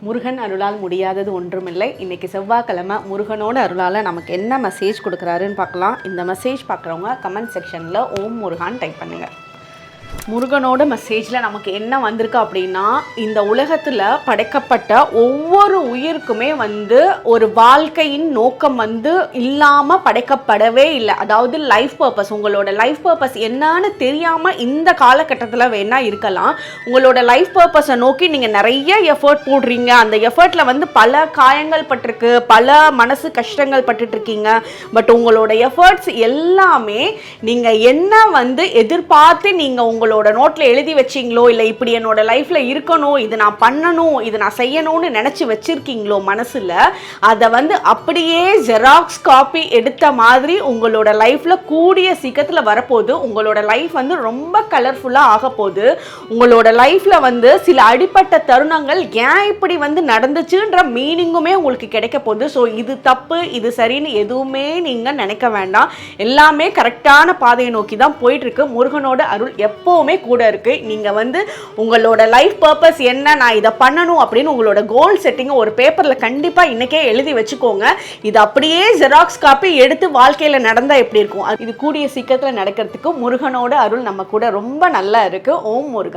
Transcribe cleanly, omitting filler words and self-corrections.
முருகன் அருளால் முடியாதது ஒன்றுமில்லை. இன்றைக்கி செவ்வாய்க்கிழமை முருகனோட அருளால் நமக்கு என்ன மெசேஜ் கொடுக்குறாருன்னு பார்க்கலாம். இந்த மெசேஜ் பார்க்குறவங்க கமெண்ட் செக்ஷனில் ஓம் முருகான் டைப் பண்ணுங்கள். முருகனோட மெசேஜில் நமக்கு என்ன வந்திருக்கு அப்படின்னா, இந்த உலகத்தில் படைக்கப்பட்ட ஒவ்வொரு உயிருக்குமே ஒரு வாழ்க்கையின் நோக்கம் இல்லாமல் படைக்கப்படவே இல்லை. அதாவது லைஃப் பர்பஸ், உங்களோட லைஃப் பர்பஸ் என்னன்னு தெரியாமல் இந்த காலகட்டத்தில் வேணால் இருக்கலாம். உங்களோட லைஃப் பர்பஸை நோக்கி நீங்கள் நிறைய எஃபர்ட் போடுறீங்க. அந்த எஃபர்ட்டில் பல காயங்கள் பட்டிருக்கு, பல மனசு கஷ்டங்கள் பட்டுட்ருக்கீங்க. பட் உங்களோட எஃபர்ட்ஸ் எல்லாமே நீங்கள் என்ன எதிர்பார்த்து நீங்கள் உங்களோட நோட்டில் எழுதி வச்சிங்களோ, இல்லை இப்படி என்னோட லைஃப்பில் இருக்கணும், இது நான் பண்ணணும், இது நான் செய்யணும்னு நினச்சி வச்சுருக்கீங்களோ மனசில், அதை அப்படியே ஜெராக்ஸ் காப்பி எடுத்த மாதிரி உங்களோட லைஃப்பில் கூடிய சீக்கிரத்தில் வரப்போகுது. உங்களோட லைஃப் ரொம்ப கலர்ஃபுல்லாக ஆக போகுது. உங்களோட லைஃப்பில் சில அடிப்பட்ட தருணங்கள் ஏன் இப்படி நடந்துச்சுன்ற மீனிங்குமே உங்களுக்கு கிடைக்க போகுது. ஸோ இது தப்பு, இது சரின்னு எதுவுமே நீங்கள் நினைக்க வேண்டாம். எல்லாமே கரெக்டான பாதையை நோக்கி தான் போயிட்டுருக்கு. முருகனோட அருள் எப்போவுமே கூட இருக்கு. நீங்க உங்களோட லைஃப் பர்பஸ் என்ன, நான் இதை பண்ணணும் அப்படின்னு உங்களோட கோல் செட்டிங் ஒரு பேப்பர்ல கண்டிப்பா இன்னைக்கே எழுதி வச்சுக்கோங்க. இது அப்படியே ஜெராக்ஸ் காப்பி எடுத்து வாழ்க்கையில நடந்தா எப்படி இருக்கும், இது கூடிய சீக்கிரத்துல நடக்கிறதுக்கு முருகனோட அருள் நம்ம கூட ரொம்ப நல்லா இருக்கு. ஓம் முருகா.